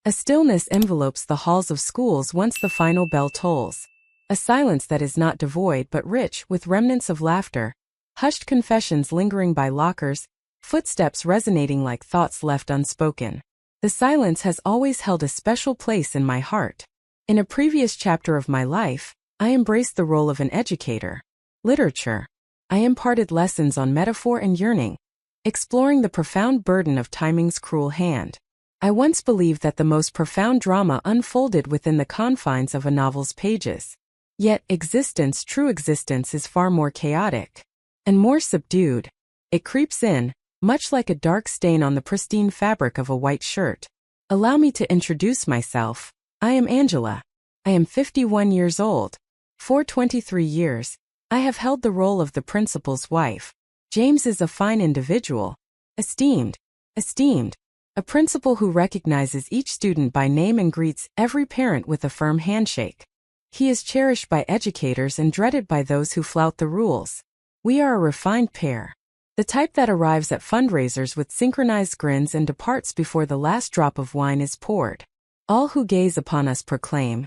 A stillness envelopes the halls of schools once the final bell tolls. A silence that is not devoid but rich with remnants of laughter, hushed confessions lingering by lockers, footsteps resonating like thoughts left unspoken. The silence has always held a special place in my heart. In a previous chapter of my life, I embraced the role of an educator. Literature. I imparted lessons on metaphor and yearning, exploring the profound burden of timing's cruel hand. I once believed that the most profound drama unfolded within the confines of a novel's pages. Yet true existence is far more chaotic and more subdued. It creeps in, much like a dark stain on the pristine fabric of a white shirt. Allow me to introduce myself. I am Angela. I am 51 years old. For 23 years, I have held the role of the principal's wife. James is a fine individual. Esteemed. A principal who recognizes each student by name and greets every parent with a firm handshake. He is cherished by educators and dreaded by those who flout the rules. We are a refined pair. The type that arrives at fundraisers with synchronized grins and departs before the last drop of wine is poured. All who gaze upon us proclaim,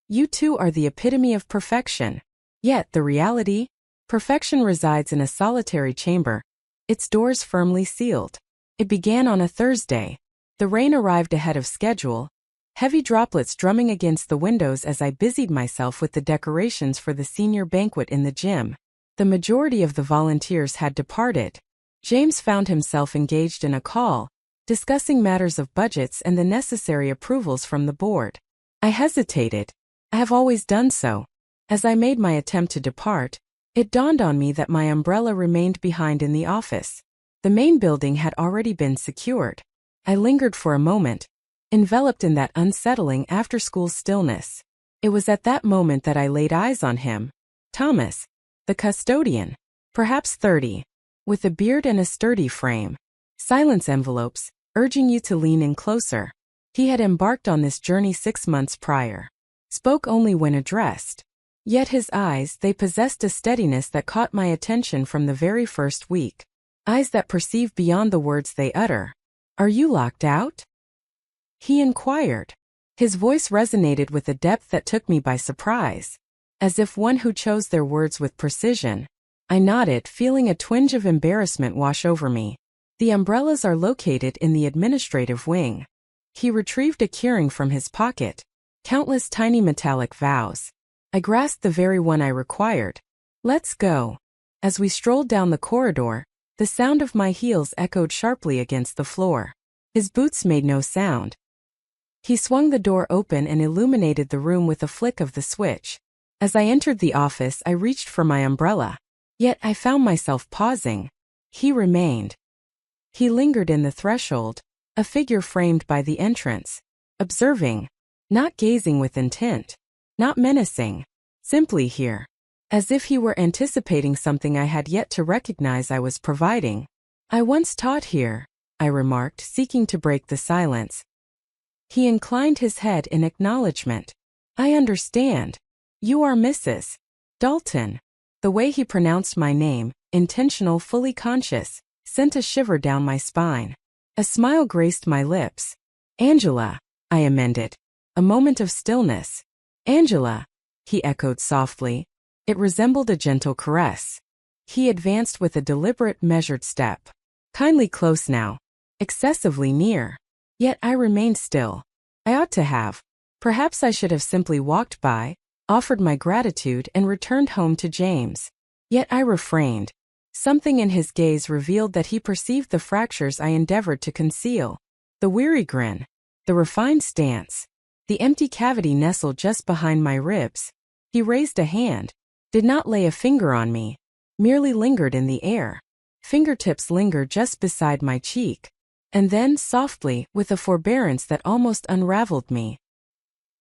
"You two are the epitome of perfection." Yet the reality? Perfection resides in a solitary chamber, its doors firmly sealed. It began on a Thursday. The rain arrived ahead of schedule, heavy droplets drumming against the windows as I busied myself with the decorations for the senior banquet in the gym. The majority of the volunteers had departed. James found himself engaged in a call, discussing matters of budgets and the necessary approvals from the board. I hesitated. I have always done so. As I made my attempt to depart, it dawned on me that my umbrella remained behind in the office. The main building had already been secured. I lingered for a moment, enveloped in that unsettling after-school stillness. It was at that moment that I laid eyes on him. Thomas, the custodian, perhaps 30, with a beard and a sturdy frame. Silence envelopes, urging you to lean in closer. He had embarked on this journey 6 months prior. Spoke only when addressed. Yet his eyes, they possessed a steadiness that caught my attention from the very first week. Eyes that perceive beyond the words they utter. "Are you locked out?" he inquired. His voice resonated with a depth that took me by surprise. As if one who chose their words with precision, I nodded, feeling a twinge of embarrassment wash over me. "The umbrellas are located in the administrative wing." He retrieved a keyring from his pocket. Countless tiny metallic vows. I grasped the very one I required. "Let's go." As we strolled down the corridor, the sound of my heels echoed sharply against the floor. His boots made no sound. He swung the door open and illuminated the room with a flick of the switch. As I entered the office, I reached for my umbrella. Yet I found myself pausing. He remained. He lingered in the threshold, a figure framed by the entrance, observing, not gazing with intent, not menacing, simply here. As if he were anticipating something I had yet to recognize I was providing. "I once taught here," I remarked, seeking to break the silence. He inclined his head in acknowledgement. "I understand. You are Mrs. Dalton." The way he pronounced my name, intentional, fully conscious, sent a shiver down my spine. A smile graced my lips. "Angela," I amended. A moment of stillness. "Angela," he echoed softly. It resembled a gentle caress. He advanced with a deliberate, measured step. Kindly close now. Excessively near. Yet I remained still. I ought to have. Perhaps I should have simply walked by, offered my gratitude, and returned home to James. Yet I refrained. Something in his gaze revealed that he perceived the fractures I endeavored to conceal. The weary grin. The refined stance. The empty cavity nestled just behind my ribs. He raised a hand. Did not lay a finger on me. Merely lingered in the air. Fingertips lingered just beside my cheek. And then, softly, with a forbearance that almost unraveled me,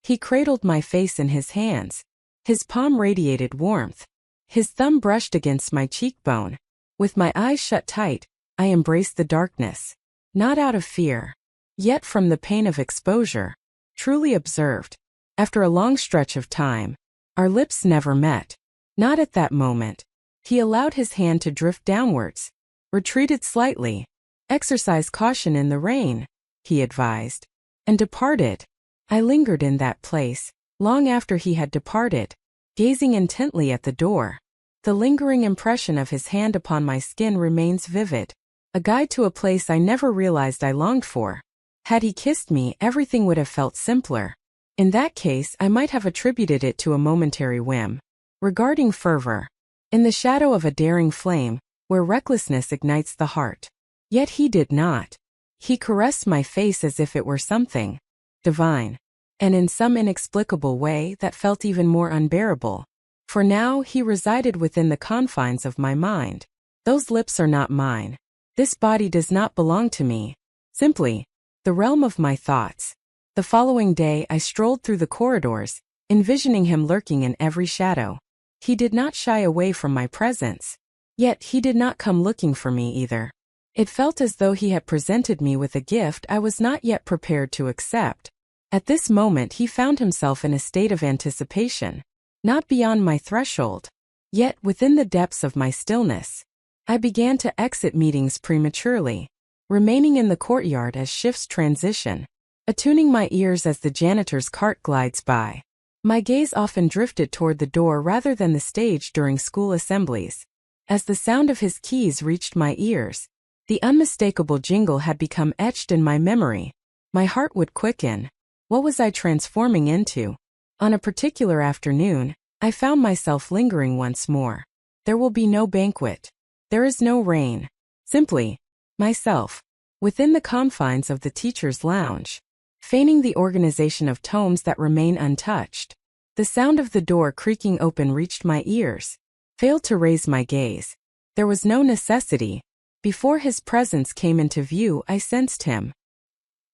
he cradled my face in his hands. His palm radiated warmth. His thumb brushed against my cheekbone. With my eyes shut tight, I embraced the darkness. Not out of fear. Yet from the pain of exposure. Truly observed. After a long stretch of time, our lips never met. Not at that moment. He allowed his hand to drift downwards. Retreated slightly. "Exercise caution in the rain," he advised. and departed. I lingered in that place, long after he had departed, gazing intently at the door. The lingering impression of his hand upon my skin remains vivid, a guide to a place I never realized I longed for. Had he kissed me, everything would have felt simpler. In that case, I might have attributed it to a momentary whim. Regarding fervor, in the shadow of a daring flame, where recklessness ignites the heart. Yet he did not. He caressed my face as if it were something divine, and in some inexplicable way that felt even more unbearable. For now he resided within the confines of my mind. Those lips are not mine. This body does not belong to me. Simply, the realm of my thoughts. The following day I strolled through the corridors, envisioning him lurking in every shadow. He did not shy away from my presence. Yet he did not come looking for me either. It felt as though he had presented me with a gift I was not yet prepared to accept. At this moment he found himself in a state of anticipation, not beyond my threshold. Yet within the depths of my stillness, I began to exit meetings prematurely, remaining in the courtyard as shifts transition, attuning my ears as the janitor's cart glides by. My gaze often drifted toward the door rather than the stage during school assemblies. As the sound of his keys reached my ears, the unmistakable jingle had become etched in my memory. My heart would quicken. What was I transforming into? On a particular afternoon, I found myself lingering once more. There will be no banquet. There is no rain. Simply, myself, within the confines of the teacher's lounge, feigning the organization of tomes that remain untouched. The sound of the door creaking open reached my ears, failed to raise my gaze. There was no necessity. Before his presence came into view, I sensed him.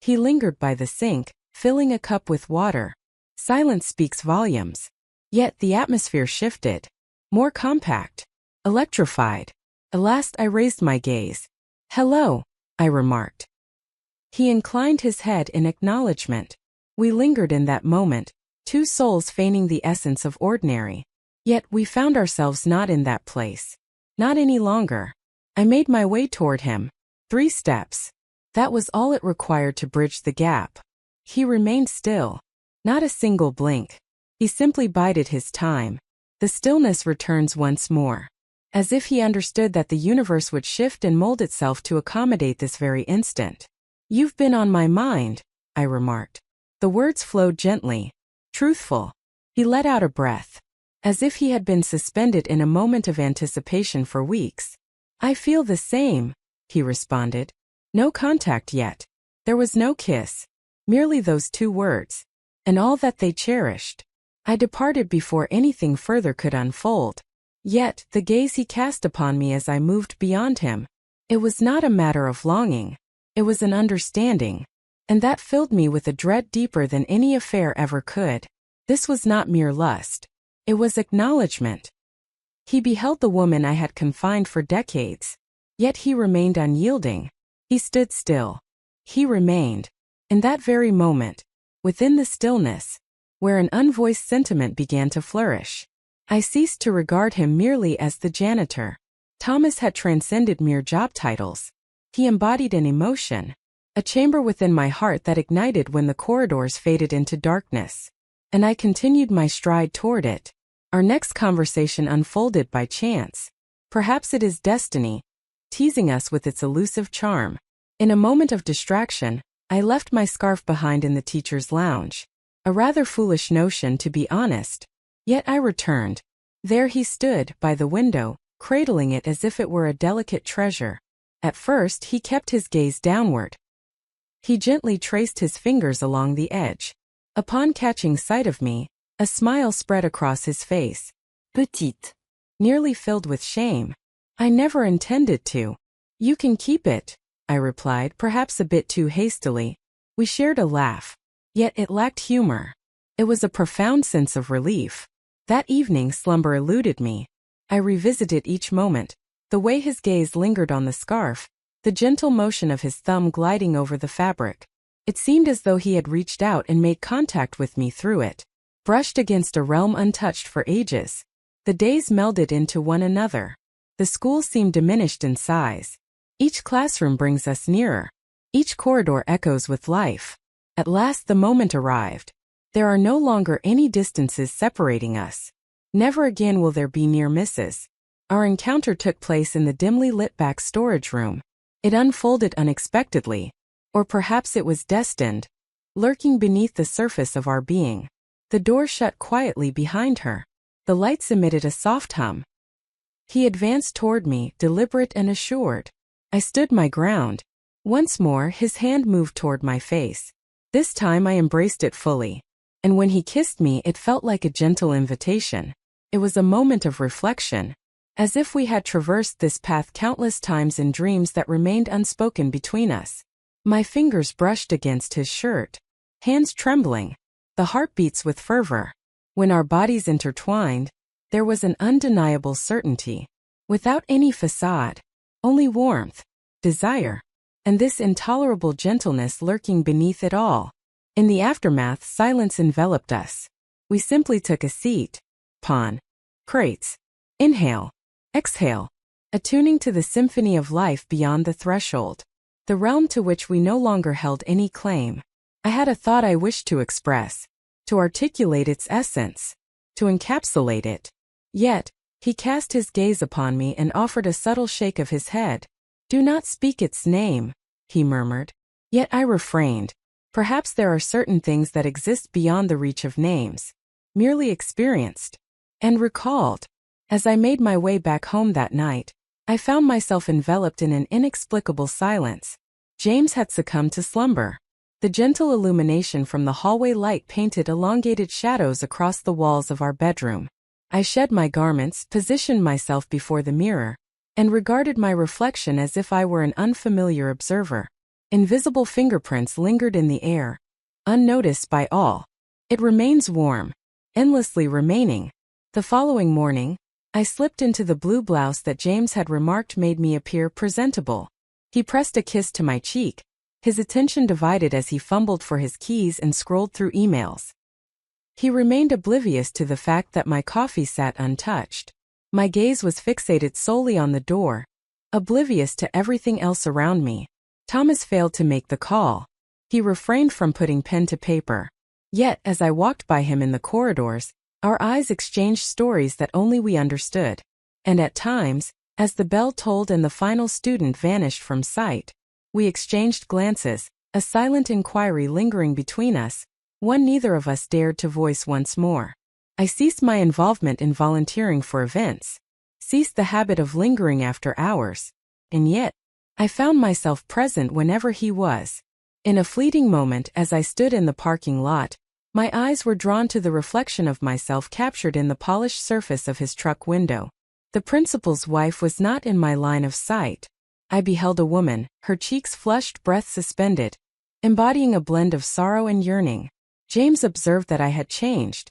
He lingered by the sink, filling a cup with water. Silence speaks volumes. Yet the atmosphere shifted. More compact. Electrified. At last I raised my gaze. "Hello," I remarked. He inclined his head in acknowledgement. We lingered in that moment, two souls feigning the essence of ordinary. Yet we found ourselves not in that place. Not any longer. I made my way toward him. 3 steps. That was all it required to bridge the gap. He remained still. Not a single blink. He simply bided his time. The stillness returns once more. As if he understood that the universe would shift and mold itself to accommodate this very instant. "You've been on my mind," I remarked. The words flowed gently. Truthful. He let out a breath, as if he had been suspended in a moment of anticipation for weeks. "I feel the same," he responded. No contact yet. There was no kiss. Merely those 2 words. And all that they cherished. I departed before anything further could unfold. Yet, the gaze he cast upon me as I moved beyond him. It was not a matter of longing. It was an understanding. And that filled me with a dread deeper than any affair ever could. This was not mere lust. It was acknowledgement. He beheld the woman I had confined for decades. Yet he remained unyielding. He stood still. He remained. In that very moment, within the stillness, where an unvoiced sentiment began to flourish, I ceased to regard him merely as the janitor. Thomas had transcended mere job titles. He embodied an emotion, a chamber within my heart that ignited when the corridors faded into darkness. And I continued my stride toward it. Our next conversation unfolded by chance. Perhaps it is destiny, teasing us with its elusive charm. In a moment of distraction, I left my scarf behind in the teacher's lounge. A rather foolish notion, to be honest. Yet I returned. There he stood, by the window, cradling it as if it were a delicate treasure. At first he kept his gaze downward. He gently traced his fingers along the edge. Upon catching sight of me, a smile spread across his face. Petite. Nearly filled with shame. "I never intended to." "You can keep it," I replied, perhaps a bit too hastily. We shared a laugh. Yet it lacked humor. It was a profound sense of relief. That evening slumber eluded me. I revisited each moment, the way his gaze lingered on the scarf, the gentle motion of his thumb gliding over the fabric. It seemed as though he had reached out and made contact with me through it, brushed against a realm untouched for ages. The days melded into one another. The school seemed diminished in size. Each classroom brings us nearer. Each corridor echoes with life. At last the moment arrived. There are no longer any distances separating us. Never again will there be near misses. Our encounter took place in the dimly lit back storage room. It unfolded unexpectedly. Or perhaps it was destined. Lurking beneath the surface of our being. The door shut quietly behind her. The lights emitted a soft hum. He advanced toward me, deliberate and assured. I stood my ground. Once more his hand moved toward my face. This time I embraced it fully. And when he kissed me, it felt like a gentle invitation. It was a moment of reflection. As if we had traversed this path countless times in dreams that remained unspoken between us. My fingers brushed against his shirt. Hands trembling. The heart beats with fervor. When our bodies intertwined, there was an undeniable certainty. Without any facade. Only warmth. Desire. And this intolerable gentleness lurking beneath it all. In the aftermath, silence enveloped us. We simply took a seat. Pawn. Crates. Inhale. Exhale. Attuning to the symphony of life beyond the threshold. The realm to which we no longer held any claim. I had a thought I wished to express. To articulate its essence. To encapsulate it. Yet, he cast his gaze upon me and offered a subtle shake of his head. Do not speak its name, he murmured. Yet I refrained. Perhaps there are certain things that exist beyond the reach of names. Merely experienced. And recalled. As I made my way back home that night, I found myself enveloped in an inexplicable silence. James had succumbed to slumber. The gentle illumination from the hallway light painted elongated shadows across the walls of our bedroom. I shed my garments, positioned myself before the mirror, and regarded my reflection as if I were an unfamiliar observer. Invisible fingerprints lingered in the air, unnoticed by all. It remains warm, endlessly remaining. The following morning, I slipped into the blue blouse that James had remarked made me appear presentable. He pressed a kiss to my cheek, his attention divided as he fumbled for his keys and scrolled through emails. He remained oblivious to the fact that my coffee sat untouched. My gaze was fixated solely on the door, oblivious to everything else around me. Thomas failed to make the call. He refrained from putting pen to paper. Yet, as I walked by him in the corridors, our eyes exchanged stories that only we understood. And at times, as the bell tolled and the final student vanished from sight, we exchanged glances, a silent inquiry lingering between us, one neither of us dared to voice once more. I ceased my involvement in volunteering for events, ceased the habit of lingering after hours, and yet, I found myself present whenever he was. In a fleeting moment as I stood in the parking lot, my eyes were drawn to the reflection of myself captured in the polished surface of his truck window. The principal's wife was not in my line of sight. I beheld a woman, her cheeks flushed, breath suspended, embodying a blend of sorrow and yearning. James observed that I had changed.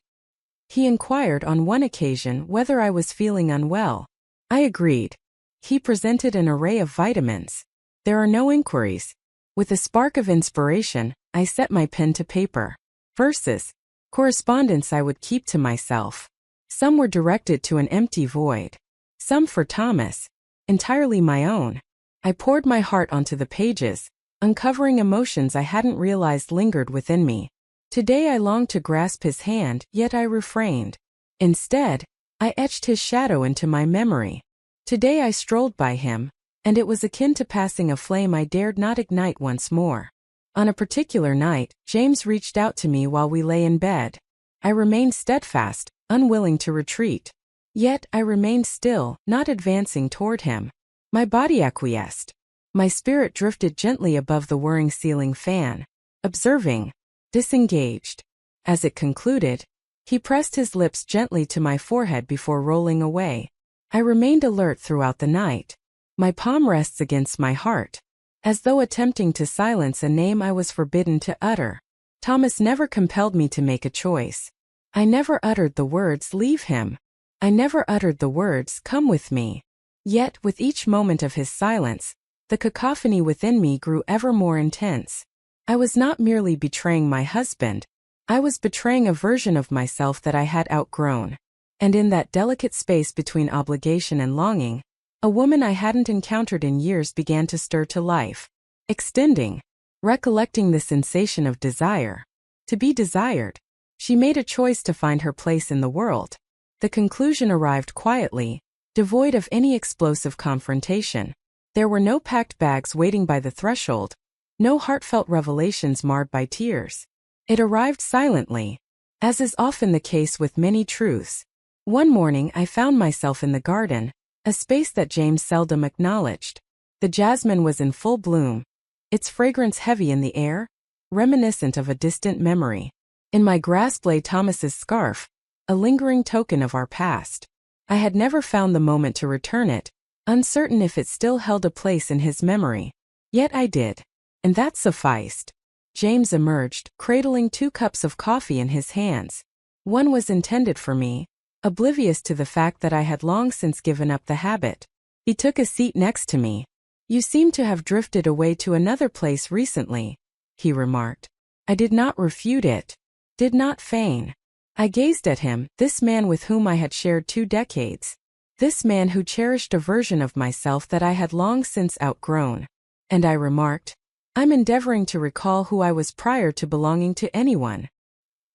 He inquired on one occasion whether I was feeling unwell. I agreed. He presented an array of vitamins. There are no inquiries. With a spark of inspiration, I set my pen to paper. Verses, correspondence I would keep to myself. Some were directed to an empty void. Some for Thomas, entirely my own. I poured my heart onto the pages, uncovering emotions I hadn't realized lingered within me. Today I longed to grasp his hand, yet I refrained. Instead, I etched his shadow into my memory. Today I strolled by him, and it was akin to passing a flame I dared not ignite once more. On a particular night, James reached out to me while we lay in bed. I remained steadfast, unwilling to retreat. Yet I remained still, not advancing toward him. My body acquiesced. My spirit drifted gently above the whirring ceiling fan, observing, disengaged. As it concluded, he pressed his lips gently to my forehead before rolling away. I remained alert throughout the night. My palm rests against my heart, as though attempting to silence a name I was forbidden to utter. Thomas never compelled me to make a choice. I never uttered the words, "Leave him." I never uttered the words, "Come with me." Yet, with each moment of his silence, the cacophony within me grew ever more intense. I was not merely betraying my husband. I was betraying a version of myself that I had outgrown. And in that delicate space between obligation and longing, a woman I hadn't encountered in years began to stir to life, extending, recollecting the sensation of desire. To be desired. She made a choice to find her place in the world. The conclusion arrived quietly, devoid of any explosive confrontation. There were no packed bags waiting by the threshold, no heartfelt revelations marred by tears. It arrived silently, as is often the case with many truths. One morning I found myself in the garden, a space that James seldom acknowledged. The jasmine was in full bloom, its fragrance heavy in the air, reminiscent of a distant memory. In my grasp lay Thomas's scarf, a lingering token of our past. I had never found the moment to return it, uncertain if it still held a place in his memory. Yet I did. And that sufficed. James emerged, cradling 2 cups of coffee in his hands. One was intended for me, oblivious to the fact that I had long since given up the habit. He took a seat next to me. "You seem to have drifted away to another place recently," he remarked. I did not refute it. Did not feign. I gazed at him, this man with whom I had shared 2 decades. This man who cherished a version of myself that I had long since outgrown. And I remarked, "I'm endeavoring to recall who I was prior to belonging to anyone."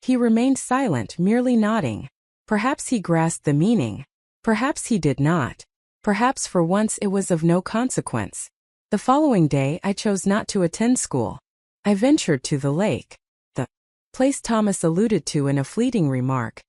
He remained silent, merely nodding. Perhaps he grasped the meaning. Perhaps he did not. Perhaps for once it was of no consequence. The following day I chose not to attend school. I ventured to the lake. The place Thomas alluded to in a fleeting remark.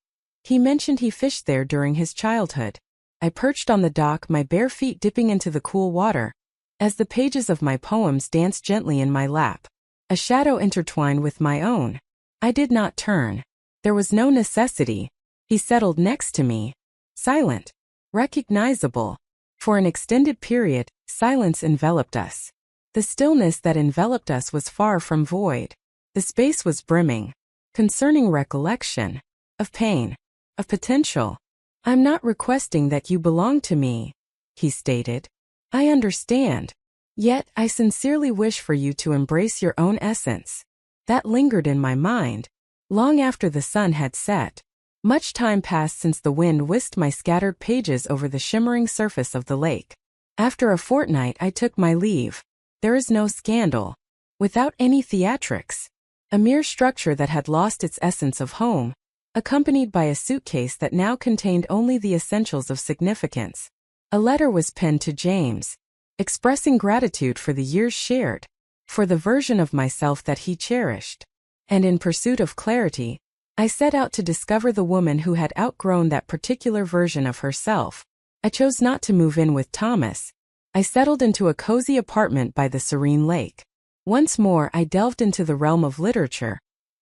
He mentioned he fished there during his childhood. I perched on the dock, my bare feet dipping into the cool water, as the pages of my poems danced gently in my lap. A shadow intertwined with my own. I did not turn. There was no necessity. He settled next to me. Silent. Recognizable. For an extended period, silence enveloped us. The stillness that enveloped us was far from void. The space was brimming. Concerning recollection. Of pain. Of potential. "I'm not requesting that you belong to me," he stated. "I understand. Yet, I sincerely wish for you to embrace your own essence." That lingered in my mind. Long after the sun had set. Much time passed since the wind whisked my scattered pages over the shimmering surface of the lake. After a fortnight I took my leave. There is no scandal. Without any theatrics. A mere structure that had lost its essence of home, accompanied by a suitcase that now contained only the essentials of significance. A letter was penned to James, expressing gratitude for the years shared, for the version of myself that he cherished. And in pursuit of clarity, I set out to discover the woman who had outgrown that particular version of herself. I chose not to move in with Thomas. I settled into a cozy apartment by the serene lake. Once more I delved into the realm of literature,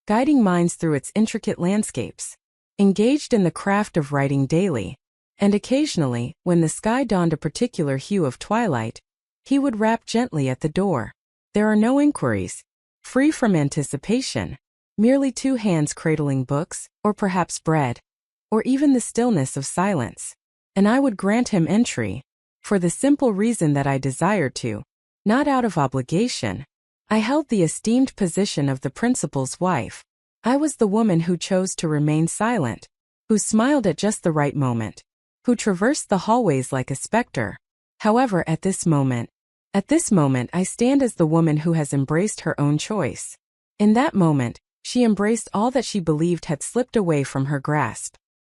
guiding minds through its intricate landscapes. Engaged in the craft of writing daily. And occasionally, when the sky donned a particular hue of twilight, he would rap gently at the door. There are no inquiries. Free from anticipation. Merely 2 hands cradling books, or perhaps bread, or even the stillness of silence. And I would grant him entry, for the simple reason that I desired to, not out of obligation. I held the esteemed position of the principal's wife. I was the woman who chose to remain silent, who smiled at just the right moment, who traversed the hallways like a specter. However, at this moment I stand as the woman who has embraced her own choice. In that moment, she embraced all that she believed had slipped away from her grasp.